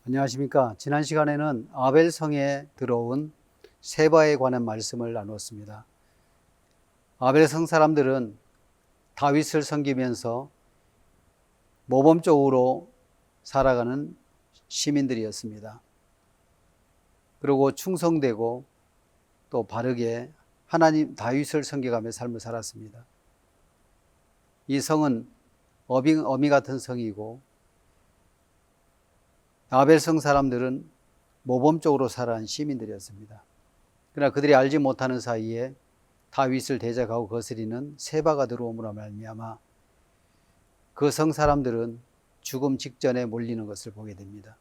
안녕하십니까. 지난 시간에는 아벨성에 들어온 세바에 관한 말씀을 나누었습니다. 아벨성 사람들은 다윗을 섬기면서 모범적으로 살아가는 시민들이었습니다. 그리고 충성되고 또 바르게 하나님 다윗을 섬겨가며 삶을 살았습니다. 이 성은 어미 같은 성이고 아벨성 사람들은 모범적으로 살아간 시민들이었습니다. 그러나 그들이 알지 못하는 사이에 다윗을 대적하고 거스리는 세바가 들어옴으로 말미암아 그 성 사람들은 죽음 직전에 몰리는 것을 보게 됩니다.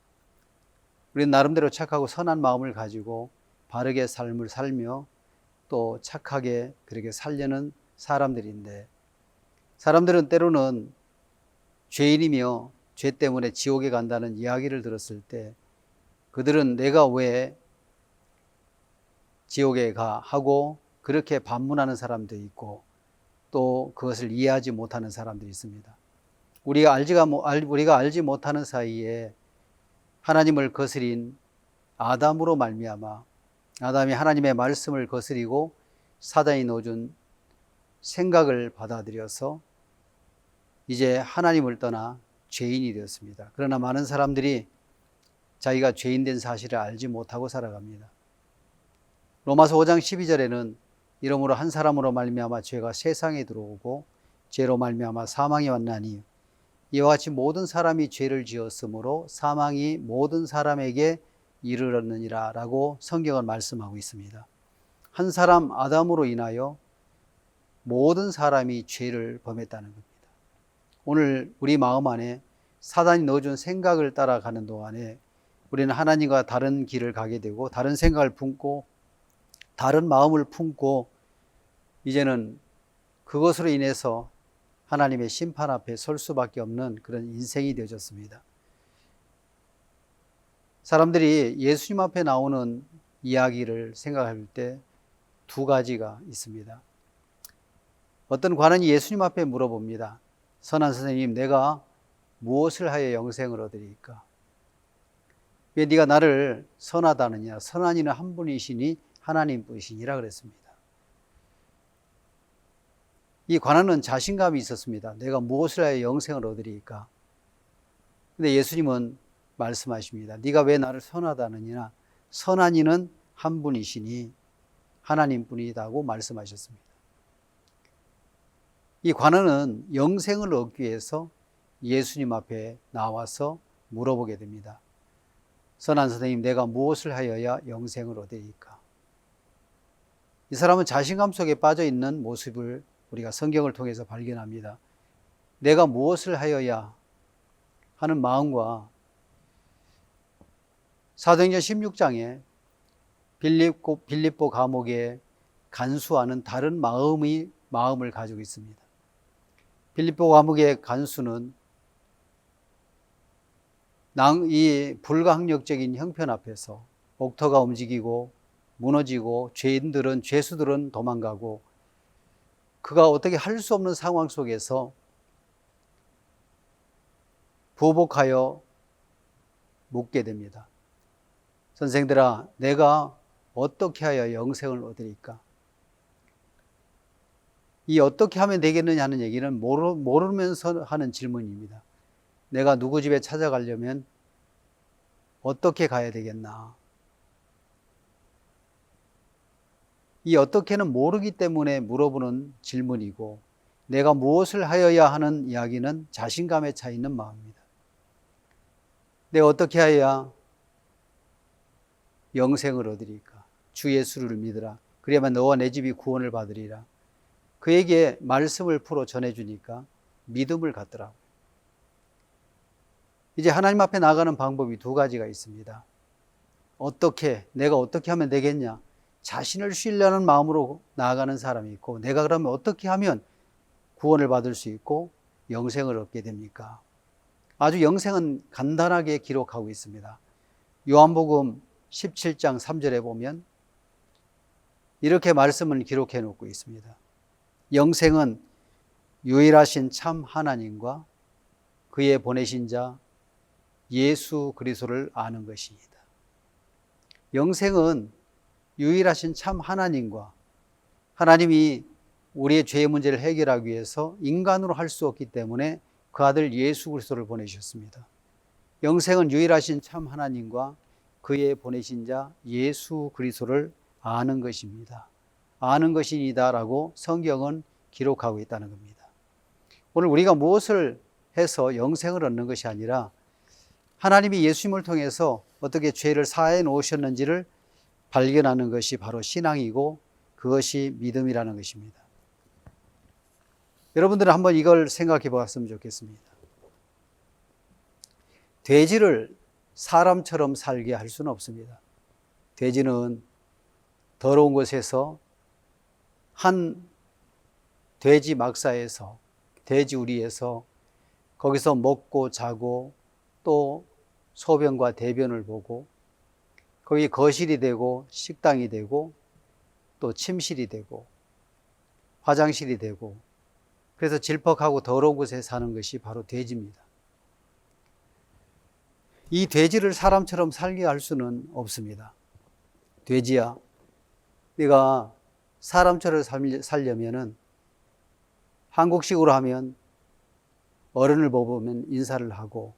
우리는 나름대로 착하고 선한 마음을 가지고 바르게 삶을 살며 또 착하게 그렇게 살려는 사람들인데, 사람들은 때로는 죄인이며 죄 때문에 지옥에 간다는 이야기를 들었을 때 그들은 내가 왜 지옥에 가 하고 그렇게 반문하는 사람도 있고 또 그것을 이해하지 못하는 사람들이 있습니다. 우리가 알지 못하는 사이에 하나님을 거스린 아담으로 말미암아 아담이 하나님의 말씀을 거스리고 사단이 넣어준 생각을 받아들여서 이제 하나님을 떠나 죄인이 되었습니다. 그러나 많은 사람들이 자기가 죄인 된 사실을 알지 못하고 살아갑니다. 로마서 5장 12절에는 이러므로 한 사람으로 말미암아 죄가 세상에 들어오고 죄로 말미암아 사망이 왔나니 이와 같이 모든 사람이 죄를 지었으므로 사망이 모든 사람에게 이르렀느니라 라고 성경은 말씀하고 있습니다. 한 사람 아담으로 인하여 모든 사람이 죄를 범했다는 겁니다. 오늘 우리 마음 안에 사단이 넣어준 생각을 따라가는 동안에 우리는 하나님과 다른 길을 가게 되고 다른 생각을 품고 다른 마음을 품고 이제는 그것으로 인해서 하나님의 심판 앞에 설 수밖에 없는 그런 인생이 되어졌습니다. 사람들이 예수님 앞에 나오는 이야기를 생각할 때 두 가지가 있습니다. 어떤 관원이 예수님 앞에 물어봅니다. 선한 선생님, 내가 무엇을 하여 영생을 얻으리까? 왜 네가 나를 선하다느냐? 선한 이는 한 분이시니 하나님 분이시니라 그랬습니다. 이 관원은 자신감이 있었습니다. 내가 무엇을 하여 영생을 얻으리까? 근데 예수님은 말씀하십니다. 네가 왜 나를 선하다느냐? 선한 이는 한 분이시니 하나님 분이다고 말씀하셨습니다. 이 관원은 영생을 얻기 위해서 예수님 앞에 나와서 물어보게 됩니다. 선한 선생님, 내가 무엇을 하여야 영생을 얻으리까? 이 사람은 자신감 속에 빠져 있는 모습을 우리가 성경을 통해서 발견합니다. 내가 무엇을 하여야 하는 마음과 사도행전 16장에 빌립보 감옥에 간수하는 다른 마음을 가지고 있습니다. 빌립보 감옥의 간수는 이 불가항력적인 형편 앞에서 옥토가 움직이고 무너지고 죄수들은 도망가고 그가 어떻게 할 수 없는 상황 속에서 부복하여 묻게 됩니다. 선생들아, 내가 어떻게 하여 영생을 얻으리까? 이 어떻게 하면 되겠느냐 하는 얘기는 모르면서 하는 질문입니다. 내가 누구 집에 찾아가려면 어떻게 가야 되겠나? 이 어떻게는 모르기 때문에 물어보는 질문이고 내가 무엇을 하여야 하는 이야기는 자신감에 차 있는 마음입니다. 내가 어떻게 하여야 영생을 얻으리까? 주 예수를 믿으라. 그래야만 너와 내 집이 구원을 받으리라. 그에게 말씀을 풀어 전해주니까 믿음을 갖더라고요. 이제 하나님 앞에 나가는 방법이 두 가지가 있습니다. 내가 어떻게 하면 되겠냐? 자신을 신뢰하는 마음으로 나아가는 사람이 있고, 내가 그러면 어떻게 하면 구원을 받을 수 있고 영생을 얻게 됩니까? 아주 영생은 간단하게 기록하고 있습니다. 요한복음 17장 3절에 보면 이렇게 말씀을 기록해 놓고 있습니다. 영생은 유일하신 참 하나님과 그의 보내신 자 예수 그리스도를 아는 것입니다. 영생은 유일하신 참 하나님과 하나님이 우리의 죄의 문제를 해결하기 위해서 인간으로 할 수 없기 때문에 그 아들 예수 그리스도를 보내주셨습니다. 영생은 유일하신 참 하나님과 그의 보내신 자 예수 그리스도를 아는 것입니다. 아는 것이니다라고 성경은 기록하고 있다는 겁니다. 오늘 우리가 무엇을 해서 영생을 얻는 것이 아니라 하나님이 예수님을 통해서 어떻게 죄를 사해 놓으셨는지를 발견하는 것이 바로 신앙이고 그것이 믿음이라는 것입니다. 여러분들은 한번 이걸 생각해 보았으면 좋겠습니다. 돼지를 사람처럼 살게 할 수는 없습니다. 돼지는 더러운 곳에서 한 돼지 막사에서 돼지 우리에서 거기서 먹고 자고 또 소변과 대변을 보고 거기 거실이 되고 식당이 되고 또 침실이 되고 화장실이 되고 그래서 질퍽하고 더러운 곳에 사는 것이 바로 돼지입니다. 이 돼지를 사람처럼 살게 할 수는 없습니다. 돼지야, 네가 사람처럼 살려면은 한국식으로 하면 어른을 보면 인사를 하고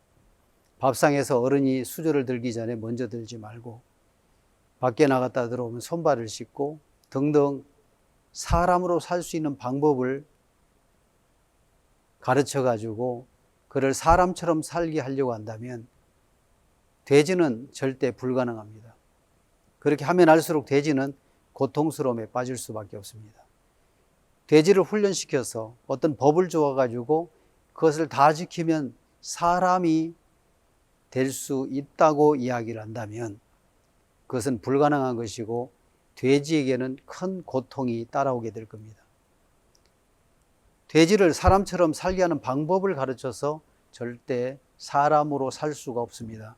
밥상에서 어른이 수저를 들기 전에 먼저 들지 말고 밖에 나갔다 들어오면 손발을 씻고 등등 사람으로 살 수 있는 방법을 가르쳐 가지고 그를 사람처럼 살게 하려고 한다면 돼지는 절대 불가능합니다. 그렇게 하면 할수록 돼지는 고통스러움에 빠질 수밖에 없습니다. 돼지를 훈련시켜서 어떤 법을 주어가지고 그것을 다 지키면 사람이 될 수 있다고 이야기를 한다면 그것은 불가능한 것이고 돼지에게는 큰 고통이 따라오게 될 겁니다. 돼지를 사람처럼 살게 하는 방법을 가르쳐서 절대 사람으로 살 수가 없습니다.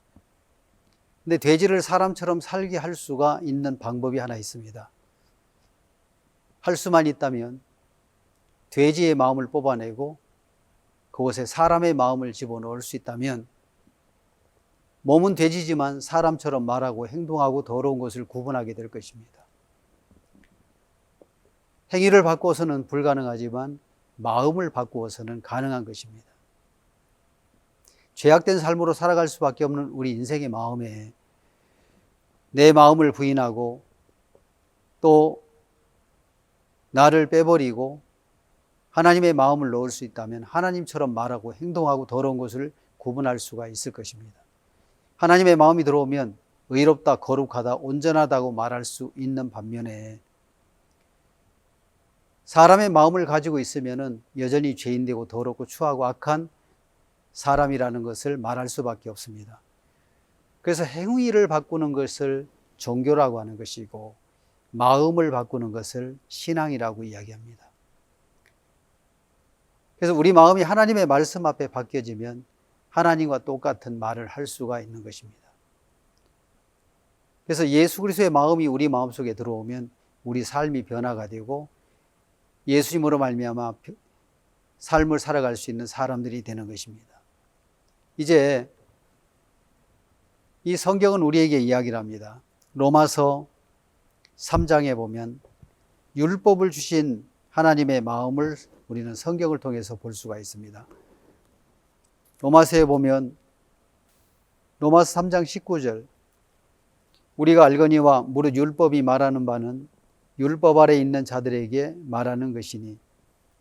근데 돼지를 사람처럼 살게 할 수가 있는 방법이 하나 있습니다. 할 수만 있다면 돼지의 마음을 뽑아내고 그곳에 사람의 마음을 집어넣을 수 있다면 몸은 돼지지만 사람처럼 말하고 행동하고 더러운 것을 구분하게 될 것입니다. 행위를 바꾸어서는 불가능하지만 마음을 바꾸어서는 가능한 것입니다. 죄악된 삶으로 살아갈 수밖에 없는 우리 인생의 마음에 내 마음을 부인하고 또 나를 빼버리고 하나님의 마음을 넣을 수 있다면 하나님처럼 말하고 행동하고 더러운 것을 구분할 수가 있을 것입니다. 하나님의 마음이 들어오면 의롭다, 거룩하다, 온전하다고 말할 수 있는 반면에 사람의 마음을 가지고 있으면 여전히 죄인되고 더럽고 추하고 악한 사람이라는 것을 말할 수밖에 없습니다. 그래서 행위를 바꾸는 것을 종교라고 하는 것이고 마음을 바꾸는 것을 신앙이라고 이야기합니다. 그래서 우리 마음이 하나님의 말씀 앞에 바뀌어지면 하나님과 똑같은 말을 할 수가 있는 것입니다. 그래서 예수 그리스도의 마음이 우리 마음속에 들어오면 우리 삶이 변화가 되고 예수님으로 말미암아 삶을 살아갈 수 있는 사람들이 되는 것입니다. 이제 이 성경은 우리에게 이야기를 합니다. 로마서 3장에 보면 율법을 주신 하나님의 마음을 우리는 성경을 통해서 볼 수가 있습니다. 로마서에 보면 로마서 3장 19절 우리가 알거니와 무릇 율법이 말하는 바는 율법 아래 있는 자들에게 말하는 것이니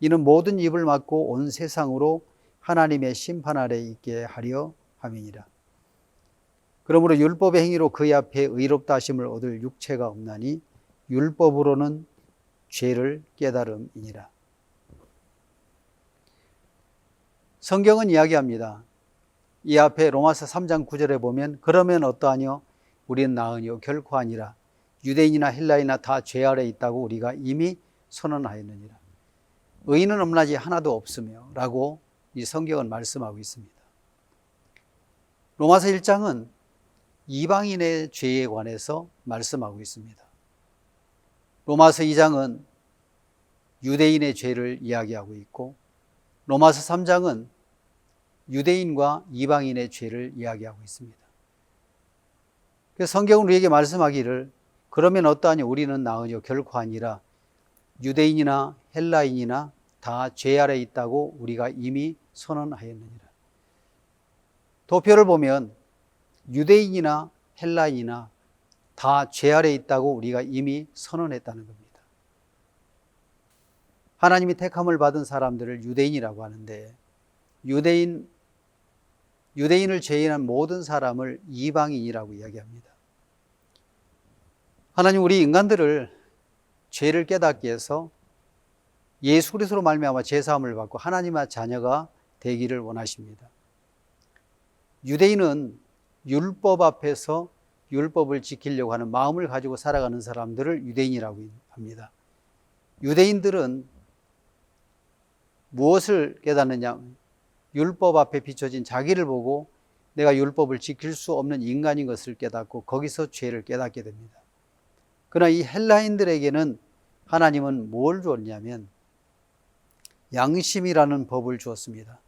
이는 모든 입을 막고 온 세상으로 하나님의 심판 아래 있게 하려 함이니라. 그러므로 율법의 행위로 그의 앞에 의롭다 하심을 얻을 육체가 없나니 율법으로는 죄를 깨달음이니라. 성경은 이야기합니다. 이 앞에 로마서 3장 9절에 보면 그러면 어떠하뇨? 우리는 나으니요 결코 아니라 유대인이나 헬라인이나 다 죄 아래 있다고 우리가 이미 선언하였느니라. 의인은 없나지 하나도 없으며 라고 이 성경은 말씀하고 있습니다. 로마서 1장은 이방인의 죄에 관해서 말씀하고 있습니다. 로마서 2장은 유대인의 죄를 이야기하고 있고 로마서 3장은 유대인과 이방인의 죄를 이야기하고 있습니다. 그래서 성경은 우리에게 말씀하기를 그러면 어떠하니 우리는 나으뇨 결코 아니라 유대인이나 헬라인이나 다 죄 아래 있다고 우리가 이미 선언하였느니라. 도표를 보면 유대인이나 헬라인이나 다 죄 아래 있다고 우리가 이미 선언했다는 겁니다. 하나님이 택함을 받은 사람들을 유대인이라고 하는데 유대인을 제외한 모든 사람을 이방인이라고 이야기합니다. 하나님 우리 인간들을 죄를 깨닫게 해서 예수 그리스도로 말미암아 죄 사함을 받고 하나님의 자녀가 되기를 원하십니다. 유대인은 율법 앞에서 율법을 지키려고 하는 마음을 가지고 살아가는 사람들을 유대인이라고 합니다. 유대인들은 무엇을 깨닫느냐? 율법 앞에 비춰진 자기를 보고 내가 율법을 지킬 수 없는 인간인 것을 깨닫고 거기서 죄를 깨닫게 됩니다. 그러나 이 헬라인들에게는 하나님은 뭘 주었냐면 양심이라는 법을 주었습니다.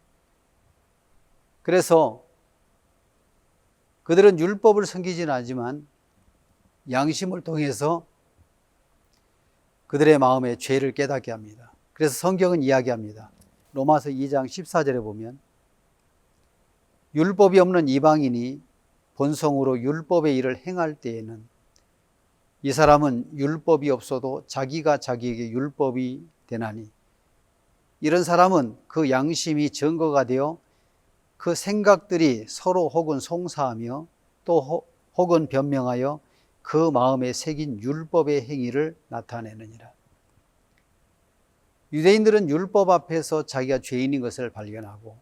그래서 그들은 율법을 섬기지는 않지만 양심을 통해서 그들의 마음에 죄를 깨닫게 합니다. 그래서 성경은 이야기합니다. 로마서 2장 14절에 보면 율법이 없는 이방인이 본성으로 율법의 일을 행할 때에는 이 사람은 율법이 없어도 자기가 자기에게 율법이 되나니 이런 사람은 그 양심이 증거가 되어 그 생각들이 서로 혹은 송사하며 또 혹은 변명하여 그 마음에 새긴 율법의 행위를 나타내느니라. 유대인들은 율법 앞에서 자기가 죄인인 것을 발견하고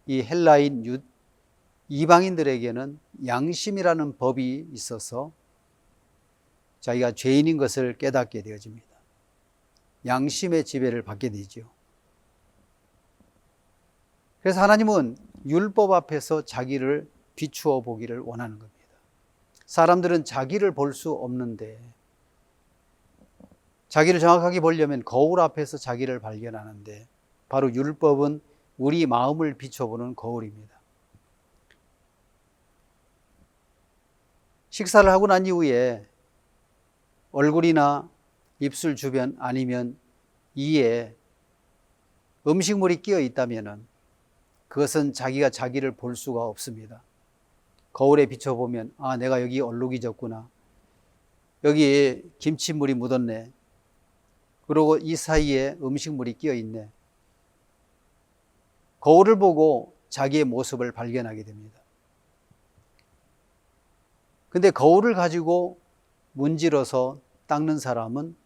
이 헬라인 이방인들에게는 양심이라는 법이 있어서 자기가 죄인인 것을 깨닫게 되어집니다. 양심의 지배를 받게 되죠. 그래서 하나님은 율법 앞에서 자기를 비추어 보기를 원하는 겁니다. 사람들은 자기를 볼 수 없는데 자기를 정확하게 보려면 거울 앞에서 자기를 발견하는데 바로 율법은 우리 마음을 비춰보는 거울입니다. 식사를 하고 난 이후에 얼굴이나 입술 주변 아니면 이에 음식물이 끼어 있다면 그것은 자기가 자기를 볼 수가 없습니다. 거울에 비춰보면 아, 내가 여기 얼룩이 졌구나. 여기에 김치물이 묻었네. 그리고 이 사이에 음식물이 끼어 있네. 거울을 보고 자기의 모습을 발견하게 됩니다. 근데 거울을 가지고 문질러서 닦는 사람은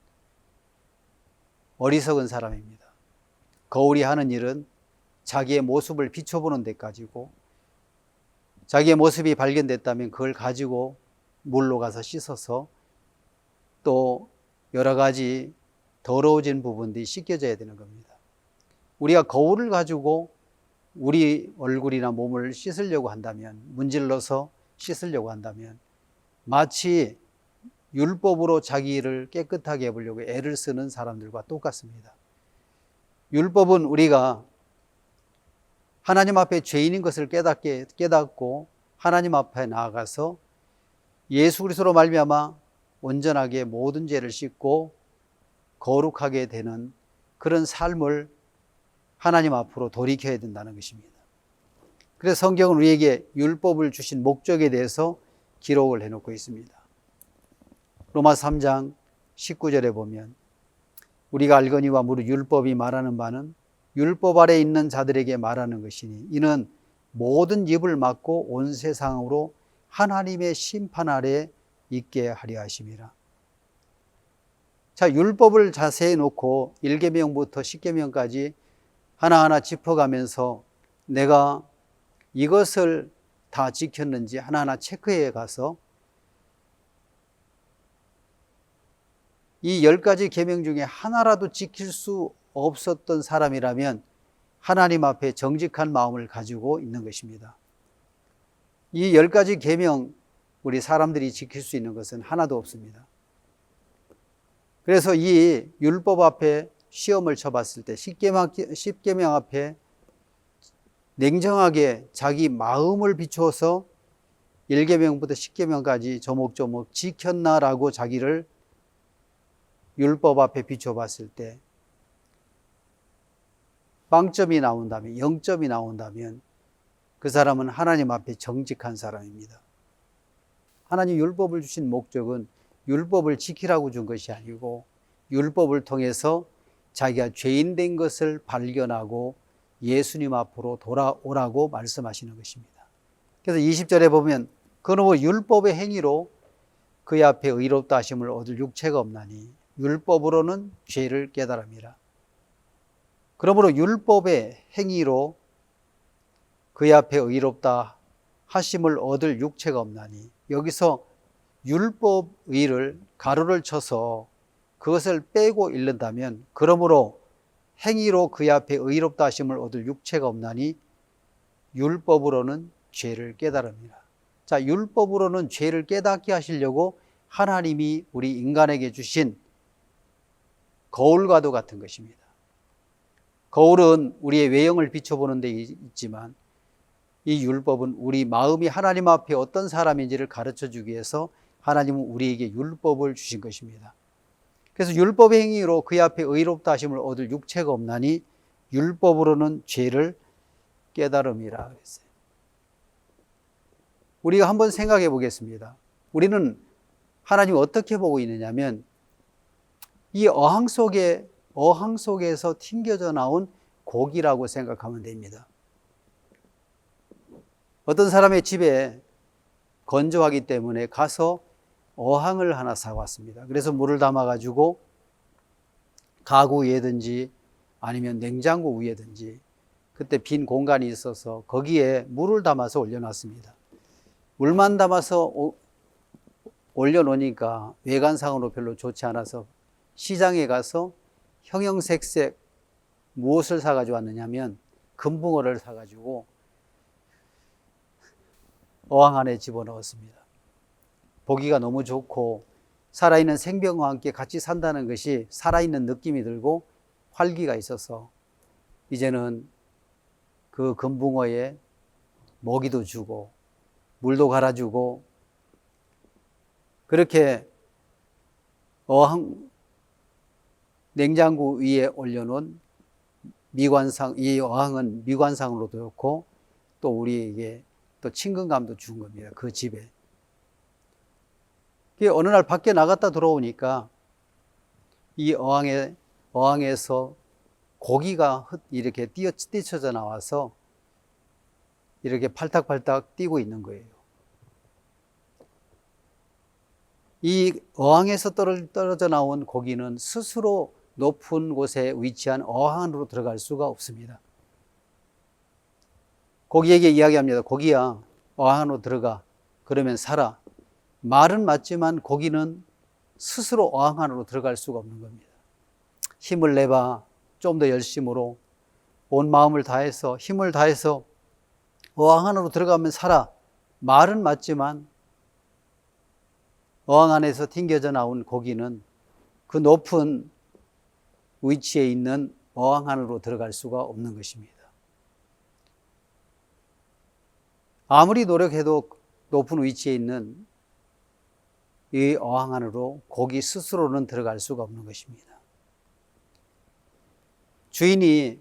어리석은 사람입니다. 거울이 하는 일은 자기의 모습을 비춰보는 데까지고 자기의 모습이 발견됐다면 그걸 가지고 물로 가서 씻어서 또 여러 가지 더러워진 부분들이 씻겨져야 되는 겁니다. 우리가 거울을 가지고 우리 얼굴이나 몸을 씻으려고 한다면, 문질러서 씻으려고 한다면 마치 율법으로 자기를 깨끗하게 해보려고 애를 쓰는 사람들과 똑같습니다. 율법은 우리가 하나님 앞에 죄인인 것을 깨닫고 하나님 앞에 나아가서 예수 그리스도로 말미암아 온전하게 모든 죄를 씻고 거룩하게 되는 그런 삶을 하나님 앞으로 돌이켜야 된다는 것입니다. 그래서 성경은 우리에게 율법을 주신 목적에 대해서 기록을 해놓고 있습니다. 로마서 3장 19절에 보면 우리가 알거니와 무릇 율법이 말하는 바는 율법 아래 있는 자들에게 말하는 것이니 이는 모든 입을 막고 온 세상으로 하나님의 심판 아래 있게 하려 하심이라. 자, 율법을 자세히 놓고 1계명부터 10계명까지 하나하나 짚어가면서 내가 이것을 다 지켰는지 하나하나 체크해 가서 이 10가지 계명 중에 하나라도 지킬 수 없었던 사람이라면 하나님 앞에 정직한 마음을 가지고 있는 것입니다. 이 10가지 계명 우리 사람들이 지킬 수 있는 것은 하나도 없습니다. 그래서 이 율법 앞에 시험을 쳐봤을 때 10계명 앞에 냉정하게 자기 마음을 비추어서 1계명부터 10계명까지 조목조목 지켰나라고 자기를 율법 앞에 비춰봤을 때 빵점이 나온다면, 0점이 나온다면 그 사람은 하나님 앞에 정직한 사람입니다. 하나님 율법을 주신 목적은 율법을 지키라고 준 것이 아니고 율법을 통해서 자기가 죄인 된 것을 발견하고 예수님 앞으로 돌아오라고 말씀하시는 것입니다. 그래서 20절에 보면 그러므로 율법의 행위로 그의 앞에 의롭다 하심을 얻을 육체가 없나니 율법으로는 죄를 깨달음이라. 그러므로 율법의 행위로 그의 앞에 의롭다 하심을 얻을 육체가 없나니, 여기서 율법의를 가로를 쳐서 그것을 빼고 읽는다면 그러므로 행위로 그의 앞에 의롭다 하심을 얻을 육체가 없나니 율법으로는 죄를 깨달음이라. 자, 율법으로는 죄를 깨닫게 하시려고 하나님이 우리 인간에게 주신 거울과도 같은 것입니다. 거울은 우리의 외형을 비춰보는 데 있지만 이 율법은 우리 마음이 하나님 앞에 어떤 사람인지를 가르쳐주기 위해서 하나님은 우리에게 율법을 주신 것입니다. 그래서 율법의 행위로 그의 앞에 의롭다 하심을 얻을 육체가 없나니 율법으로는 죄를 깨달음이라 그랬어요. 우리가 한번 생각해 보겠습니다. 우리는 하나님을 어떻게 보고 있느냐면 이 어항 속에서 튕겨져 나온 고기라고 생각하면 됩니다. 어떤 사람의 집에 건조하기 때문에 가서 어항을 하나 사왔습니다. 그래서 물을 담아가지고 가구 위에든지 아니면 냉장고 위에든지 그때 빈 공간이 있어서 거기에 물을 담아서 올려놨습니다. 물만 담아서 올려놓으니까 외관상으로 별로 좋지 않아서 시장에 가서 형형색색 무엇을 사가지고 왔느냐면 금붕어를 사가지고 어항 안에 집어넣었습니다. 보기가 너무 좋고 살아있는 생명과 함께 같이 산다는 것이 살아있는 느낌이 들고 활기가 있어서 이제는 그 금붕어에 먹이도 주고 물도 갈아주고 그렇게 어항 냉장고 위에 올려놓은 미관상, 이 어항은 미관상으로도 좋고 또 우리에게 또 친근감도 준 겁니다. 그 집에. 어느 날 밖에 나갔다 들어오니까 이 어항에서 고기가 이렇게 뛰쳐져 나와서 이렇게 팔딱팔딱 뛰고 있는 거예요. 이 어항에서 떨어져 나온 고기는 스스로 높은 곳에 위치한 어항 안으로 들어갈 수가 없습니다. 고기에게 이야기합니다. 고기야, 어항 안으로 들어가. 그러면 살아. 말은 맞지만 고기는 스스로 어항 안으로 들어갈 수가 없는 겁니다. 힘을 내봐. 좀 더 열심으로 온 마음을 다해서 힘을 다해서 어항 안으로 들어가면 살아. 말은 맞지만 어항 안에서 튕겨져 나온 고기는 그 높은 위치에 있는 어항 안으로 들어갈 수가 없는 것입니다. 아무리 노력해도 높은 위치에 있는 이 어항 안으로 고기 스스로는 들어갈 수가 없는 것입니다. 주인이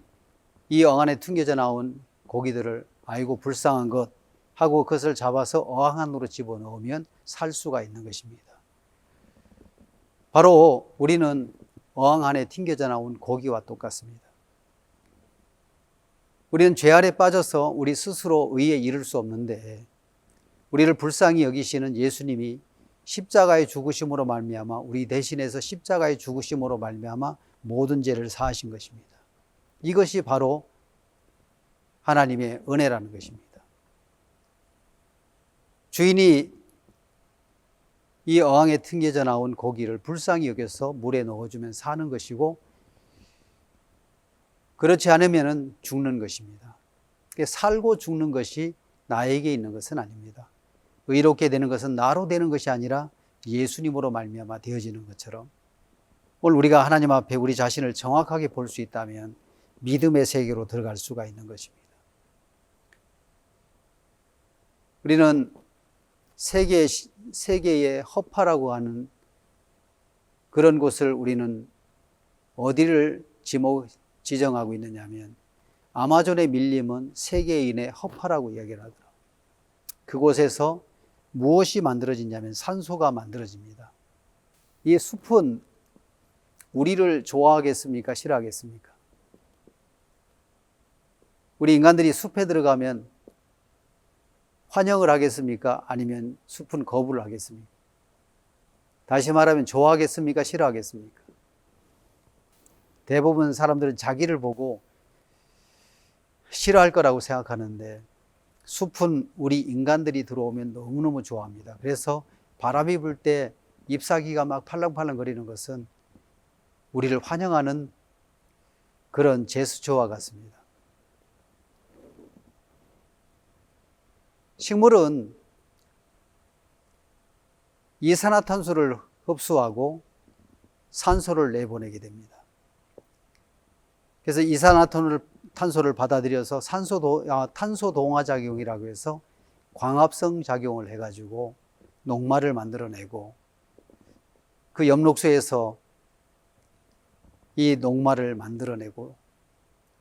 이 어항 안에 튕겨져 나온 고기들을 아이고 불쌍한 것 하고 그것을 잡아서 어항 안으로 집어넣으면 살 수가 있는 것입니다. 바로 우리는 어항 안에 튕겨져 나온 고기와 똑같습니다. 우리는 죄 아래 빠져서 우리 스스로 의에 이를 수 없는데 우리를 불쌍히 여기시는 예수님이 십자가의 죽으심으로 말미암아 우리 대신해서 십자가의 죽으심으로 말미암아 모든 죄를 사하신 것입니다. 이것이 바로 하나님의 은혜라는 것입니다. 주인이 이 어항에 튕겨져 나온 고기를 불쌍히 여겨서 물에 넣어주면 사는 것이고 그렇지 않으면 죽는 것입니다. 살고 죽는 것이 나에게 있는 것은 아닙니다. 의롭게 되는 것은 나로 되는 것이 아니라 예수님으로 말미암아 되어지는 것처럼 오늘 우리가 하나님 앞에 우리 자신을 정확하게 볼 수 있다면 믿음의 세계로 들어갈 수가 있는 것입니다. 우리는 세계의 허파라고 하는 그런 곳을 우리는 어디를 지정하고 있느냐 하면 아마존의 밀림은 세계인의 허파라고 이야기를 하더라고요. 그곳에서 무엇이 만들어지냐면 산소가 만들어집니다. 이 숲은 우리를 좋아하겠습니까? 싫어하겠습니까? 우리 인간들이 숲에 들어가면 환영을 하겠습니까? 아니면 숲은 거부를 하겠습니까? 다시 말하면 좋아하겠습니까? 싫어하겠습니까? 대부분 사람들은 자기를 보고 싫어할 거라고 생각하는데 숲은 우리 인간들이 들어오면 너무너무 좋아합니다. 그래서 바람이 불 때 잎사귀가 막 팔랑팔랑 거리는 것은 우리를 환영하는 그런 제스처와 같습니다. 식물은 이산화탄소를 흡수하고 산소를 내보내게 됩니다. 그래서 이산화탄소를 받아들여서 탄소 동화 작용이라고 해서 광합성 작용을 해가지고 녹말을 만들어내고 그 엽록소에서 이 녹말을 만들어내고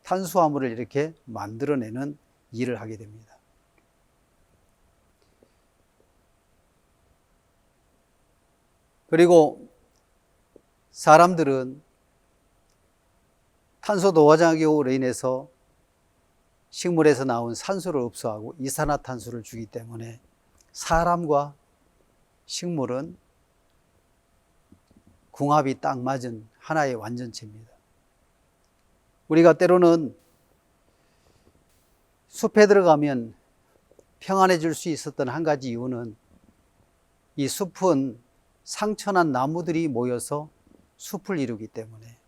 탄수화물을 이렇게 만들어내는 일을 하게 됩니다. 그리고 사람들은 탄소 노화작용으로 인해서 식물에서 나온 산소를 흡수하고 이산화탄소를 주기 때문에 사람과 식물은 궁합이 딱 맞은 하나의 완전체입니다. 우리가 때로는 숲에 들어가면 평안해질 수 있었던 한 가지 이유는 이 숲은 상처난 나무들이 모여서 숲을 이루기 때문에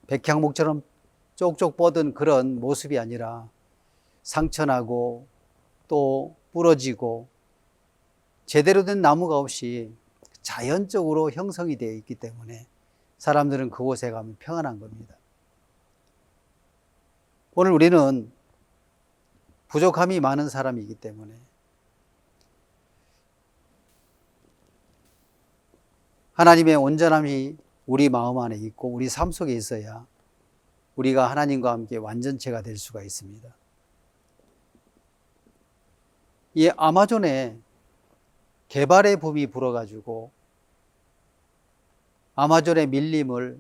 백향목처럼 쪽쪽 뻗은 그런 모습이 아니라 상처나고 또 부러지고 제대로 된 나무가 없이 자연적으로 형성이 되어 있기 때문에 사람들은 그곳에 가면 평안한 겁니다. 오늘 우리는 부족함이 많은 사람이기 때문에 하나님의 온전함이 우리 마음 안에 있고 우리 삶 속에 있어야 우리가 하나님과 함께 완전체가 될 수가 있습니다. 이 아마존에 개발의 붐이 불어가지고 아마존의 밀림을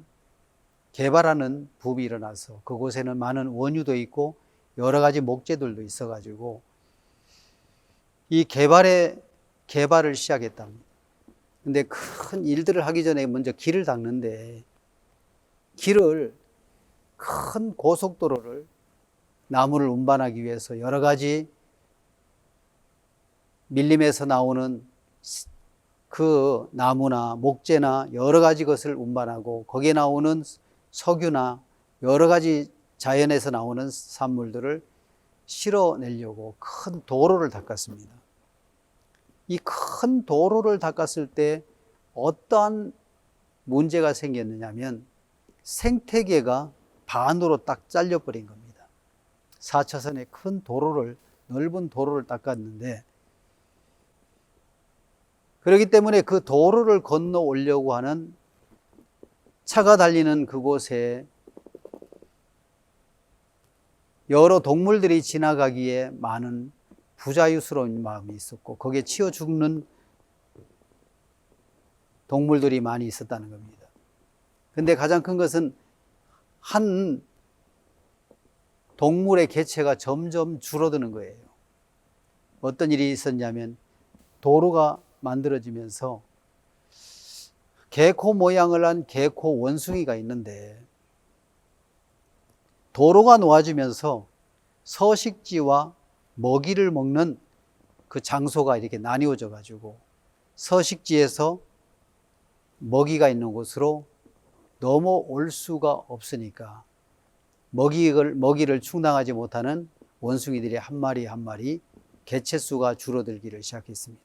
개발하는 붐이 일어나서 그곳에는 많은 원유도 있고 여러 가지 목재들도 있어가지고 이 개발을 시작했답니다. 근데 큰 일들을 하기 전에 먼저 길을 닦는데 큰 고속도로를 나무를 운반하기 위해서 여러 가지 밀림에서 나오는 그 나무나 목재나 여러 가지 것을 운반하고 거기에 나오는 석유나 여러 가지 자연에서 나오는 산물들을 실어내려고 큰 도로를 닦았습니다. 이 큰 도로를 닦았을 때 어떠한 문제가 생겼느냐 하면 생태계가 반으로 딱 잘려버린 겁니다. 4차선의 큰 넓은 도로를 닦았는데 그렇기 때문에 그 도로를 건너 오려고 하는 차가 달리는 그곳에 여러 동물들이 지나가기에 많은 부자유스러운 마음이 있었고 거기에 치여 죽는 동물들이 많이 있었다는 겁니다. 근데 가장 큰 것은 한 동물의 개체가 점점 줄어드는 거예요. 어떤 일이 있었냐면 도로가 만들어지면서 개코 모양을 한 개코 원숭이가 있는데 도로가 놓아지면서 서식지와 먹이를 먹는 그 장소가 이렇게 나뉘어져 가지고 서식지에서 먹이가 있는 곳으로 넘어올 수가 없으니까 먹이를 충당하지 못하는 원숭이들이 한 마리 한 마리 개체수가 줄어들기를 시작했습니다.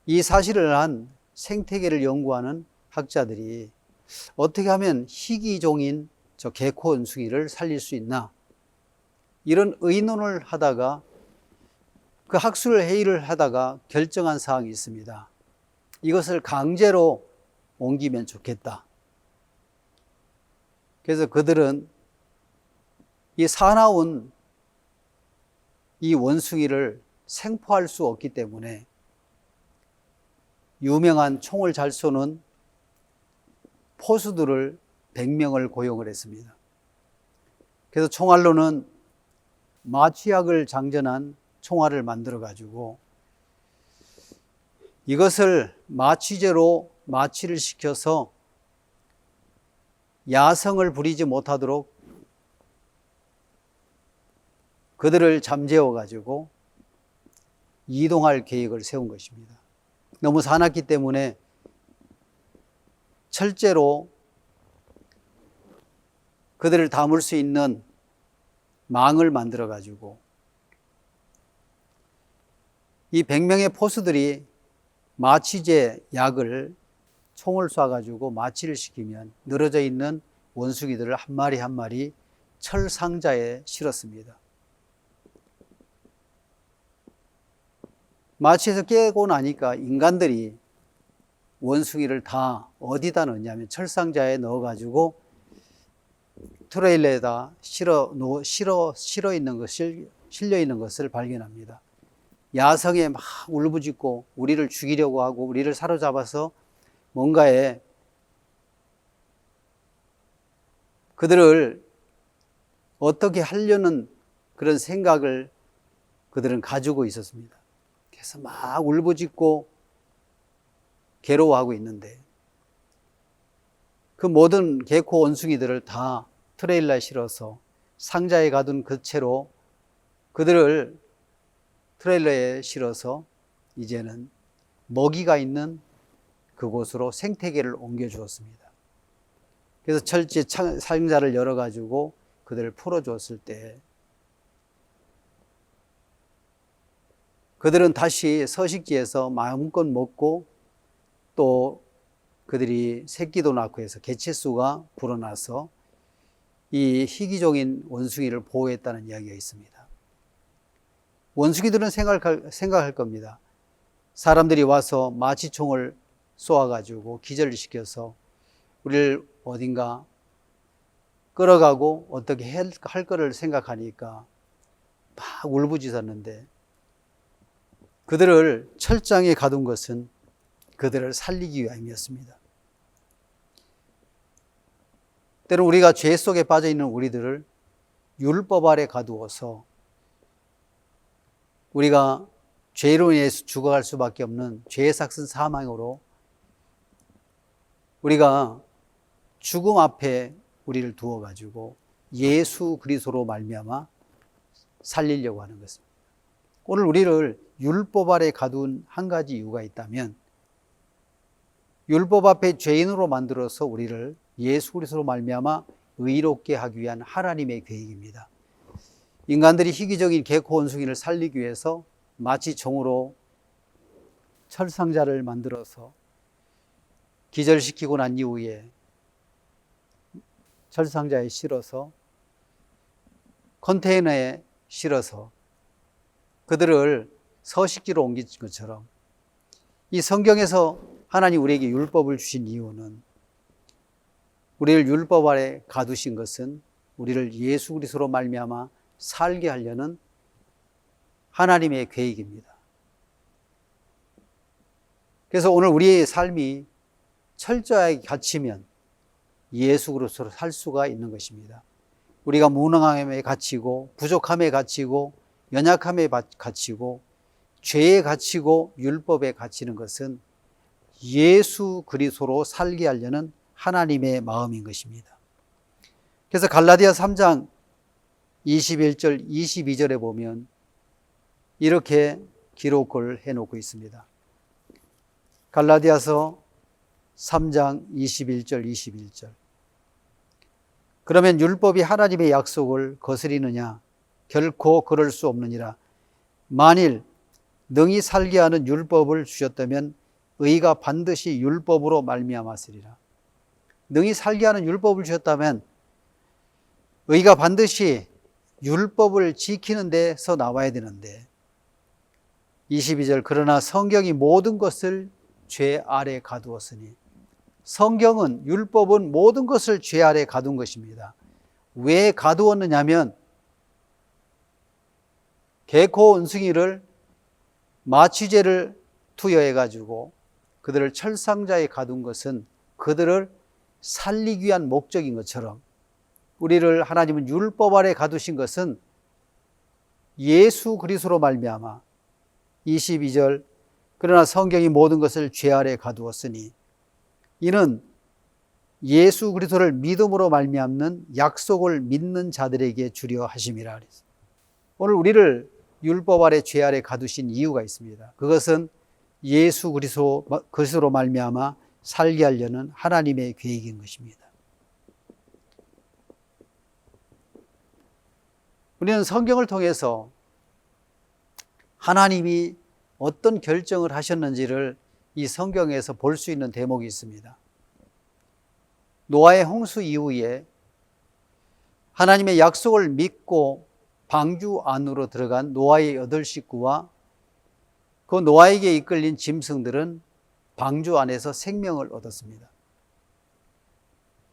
이 사실을 한 생태계를 연구하는 학자들이 어떻게 하면 희귀종인 저 개코 원숭이를 살릴 수 있나 이런 의논을 하다가 그 학술 회의를 하다가 결정한 사항이 있습니다. 이것을 강제로 옮기면 좋겠다. 그래서 그들은 이 사나운 이 원숭이를 생포할 수 없기 때문에 유명한 총을 잘 쏘는 포수들을 100명을 고용을 했습니다. 그래서 총알로는 마취약을 장전한 총알을 만들어 가지고 이것을 마취제로 마취를 시켜서 야성을 부리지 못하도록 그들을 잠재워 가지고 이동할 계획을 세운 것입니다. 너무 사납기 때문에 철제로 그들을 담을 수 있는 망을 만들어 가지고 이 100명의 포수들이 마취제 약을 총을 쏴 가지고 마취를 시키면 늘어져 있는 원숭이들을 한 마리 한 마리 철 상자에 실었습니다. 마취에서 깨고 나니까 인간들이 원숭이를 다 어디다 넣냐면 철상자에 넣어가지고 트레일러에다 실려 있는 것을 발견합니다. 야성에 막 울부짖고 우리를 죽이려고 하고 우리를 사로잡아서 뭔가에 그들을 어떻게 하려는 그런 생각을 그들은 가지고 있었습니다. 그래서 막 울부짖고 괴로워하고 있는데 그 모든 개코 원숭이들을 다 트레일러에 실어서 상자에 가둔 그 채로 그들을 트레일러에 실어서 이제는 먹이가 있는 그곳으로 생태계를 옮겨 주었습니다. 그래서 철제 상자를 열어가지고 그들을 풀어주었을 때 그들은 다시 서식지에서 마음껏 먹고 또 그들이 새끼도 낳고 해서 개체수가 불어나서 이 희귀종인 원숭이를 보호했다는 이야기가 있습니다. 원숭이들은 생각할 겁니다. 사람들이 와서 마취총을 쏘아가지고 기절시켜서 우리를 어딘가 끌어가고 어떻게 할 거를 생각하니까 막 울부짖었는데 그들을 철장에 가둔 것은 그들을 살리기 위함이었습니다. 때로 우리가 죄 속에 빠져 있는 우리들을 율법 아래 가두어서 우리가 죄로 인해서 죽어갈 수밖에 없는 죄의 삭슨 사망으로 우리가 죽음 앞에 우리를 두어가지고 예수 그리스도로 말미암아 살리려고 하는 것입니다. 오늘 우리를 율법 아래 가둔 한 가지 이유가 있다면 율법 앞에 죄인으로 만들어서 우리를 예수 그리스도로 말미암아 의롭게 하기 위한 하나님의 계획입니다. 인간들이 희귀적인 개코 원숭이를 살리기 위해서 마치 종으로 철상자를 만들어서 기절시키고 난 이후에 철상자에 실어서 컨테이너에 실어서 그들을 서식지로 옮긴 것처럼 이 성경에서 하나님 우리에게 율법을 주신 이유는 우리를 율법 아래 가두신 것은 우리를 예수 그리스도로 말미암아 살게 하려는 하나님의 계획입니다. 그래서 오늘 우리의 삶이 철저하게 갇히면 예수 그리스도로 살 수가 있는 것입니다. 우리가 무능함에 갇히고 부족함에 갇히고 연약함에 갇히고 죄에 갇히고 율법에 갇히는 것은 예수 그리스도로 살게 하려는 하나님의 마음인 것입니다. 그래서 갈라디아 3장 21절 22절에 보면 이렇게 기록을 해놓고 있습니다. 갈라디아서 3장 21절 21절 그러면 율법이 하나님의 약속을 거스리느냐? 결코 그럴 수 없느니라. 만일 능히 살게 하는 율법을 주셨다면 의가 반드시 율법으로 말미암았으리라. 능히 살게 하는 율법을 주셨다면 의가 반드시 율법을 지키는 데서 나와야 되는데 22절 그러나 성경이 모든 것을 죄 아래 가두었으니 성경은 율법은 모든 것을 죄 아래 가둔 것입니다. 왜 가두었느냐면 개코 원숭이를 마취제를 투여해 가지고 그들을 철상자에 가둔 것은 그들을 살리기 위한 목적인 것처럼 우리를 하나님은 율법 아래 가두신 것은 예수 그리스도로 말미암아 22절 그러나 성경이 모든 것을 죄 아래 가두었으니 이는 예수 그리스도를 믿음으로 말미암는 약속을 믿는 자들에게 주려 하심이라 그랬습니다. 오늘 우리를 율법 아래 죄 아래 가두신 이유가 있습니다. 그것은 예수 그리스도로 말미암아 살게 하려는 하나님의 계획인 것입니다. 우리는 성경을 통해서 하나님이 어떤 결정을 하셨는지를 이 성경에서 볼 수 있는 대목이 있습니다. 노아의 홍수 이후에 하나님의 약속을 믿고 방주 안으로 들어간 노아의 8 식구와 그 노아에게 이끌린 짐승들은 방주 안에서 생명을 얻었습니다.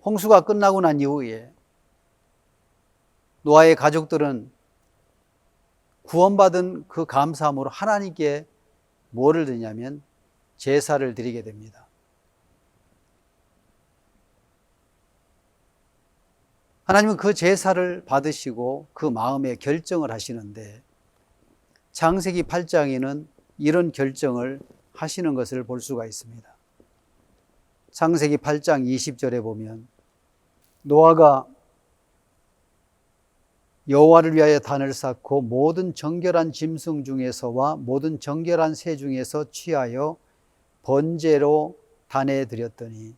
홍수가 끝나고 난 이후에 노아의 가족들은 구원받은 그 감사함으로 하나님께 뭐를 드냐면 제사를 드리게 됩니다. 하나님은 그 제사를 받으시고 그 마음에 결정을 하시는데 창세기 8장에는 이런 결정을 하시는 것을 볼 수가 있습니다. 창세기 8장 20절에 보면 노아가 여호와를 위하여 단을 쌓고 모든 정결한 짐승 중에서와 모든 정결한 새 중에서 취하여 번제로 단에 드렸더니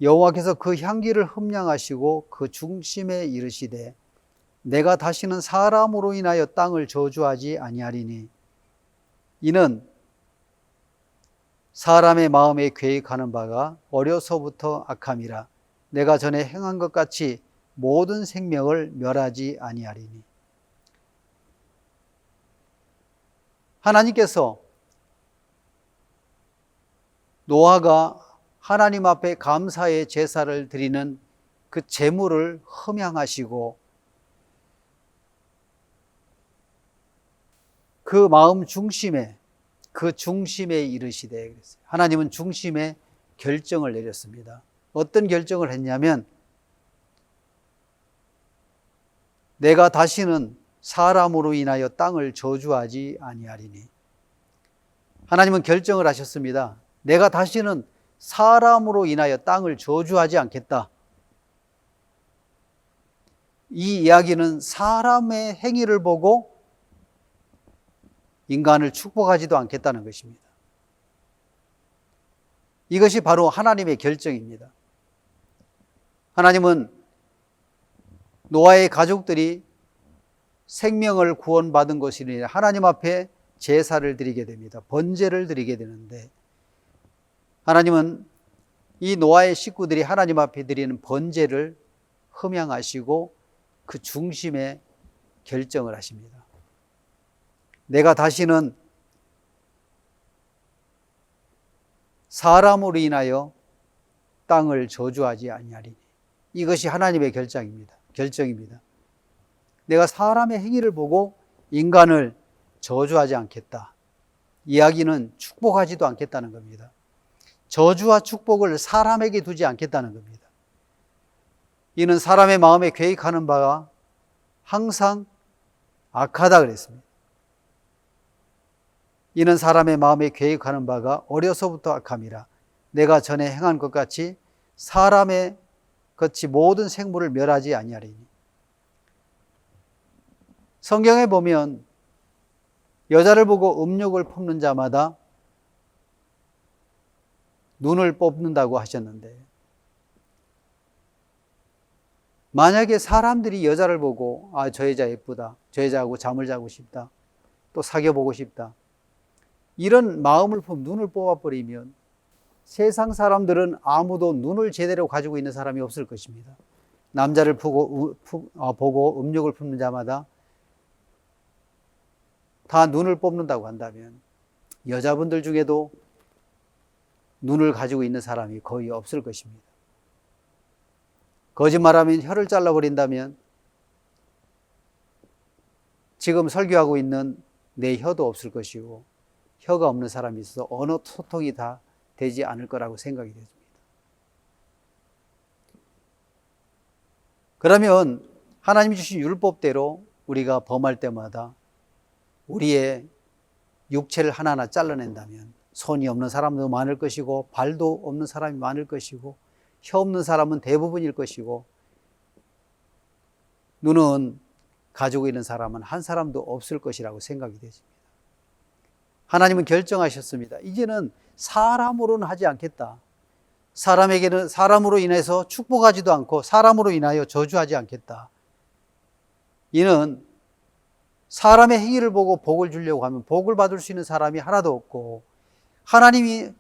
여호와께서 그 향기를 흠량하시고 그 중심에 이르시되 내가 다시는 사람으로 인하여 땅을 저주하지 아니하리니 이는 사람의 마음에 계획하는 바가 어려서부터 악함이라 내가 전에 행한 것 같이 모든 생명을 멸하지 아니하리니. 하나님께서 노아가 하나님 앞에 감사의 제사를 드리는 그 제물을 흠양하시고 그 마음 중심에 이르시되 그랬어요. 하나님은 중심에 결정을 내렸습니다. 어떤 결정을 했냐면 내가 다시는 사람으로 인하여 땅을 저주하지 아니하리니. 하나님은 결정을 하셨습니다. 내가 다시는 사람으로 인하여 땅을 저주하지 않겠다. 이 이야기는 사람의 행위를 보고 인간을 축복하지도 않겠다는 것입니다. 이것이 바로 하나님의 결정입니다. 하나님은 노아의 가족들이 생명을 구원받은 것이니 하나님 앞에 제사를 드리게 됩니다. 번제를 드리게 되는데 하나님은 이 노아의 식구들이 하나님 앞에 드리는 번제를 흠양하시고 그 중심에 결정을 하십니다. 내가 다시는 사람으로 인하여 땅을 저주하지 아니하리니. 이것이 하나님의 결정입니다. 내가 사람의 행위를 보고 인간을 저주하지 않겠다. 이야기는 축복하지도 않겠다는 겁니다. 저주와 축복을 사람에게 두지 않겠다는 겁니다. 이는 사람의 마음에 계획하는 바가 항상 악하다 그랬습니다. 이는 사람의 마음에 계획하는 바가 어려서부터 악함이라 내가 전에 행한 것 같이 사람의 같이 모든 생물을 멸하지 아니하리니. 성경에 보면 여자를 보고 음욕을 품는 자마다 눈을 뽑는다고 하셨는데 만약에 사람들이 여자를 보고 저 여자 예쁘다, 저 여자하고 잠을 자고 싶다, 또 사귀어보고 싶다 이런 마음을 품고 눈을 뽑아버리면 세상 사람들은 아무도 눈을 제대로 가지고 있는 사람이 없을 것입니다. 남자를 보고 음욕을 품는 자마다 다 눈을 뽑는다고 한다면 여자분들 중에도 눈을 가지고 있는 사람이 거의 없을 것입니다. 거짓말하면 혀를 잘라버린다면 지금 설교하고 있는 내 혀도 없을 것이고 혀가 없는 사람이 있어서 언어 소통이 다 되지 않을 거라고 생각이 됩니다. 그러면 하나님이 주신 율법대로 우리가 범할 때마다 우리의 육체를 하나하나 잘라낸다면 손이 없는 사람도 많을 것이고 발도 없는 사람이 많을 것이고 혀 없는 사람은 대부분일 것이고 눈은 가지고 있는 사람은 한 사람도 없을 것이라고 생각이 되십니다. 하나님은 결정하셨습니다. 이제는 사람으로는 하지 않겠다. 사람에게는 사람으로 인해서 축복하지도 않고 사람으로 인하여 저주하지 않겠다. 이는 사람의 행위를 보고 복을 주려고 하면 복을 받을 수 있는 사람이 하나도 없고 하나님이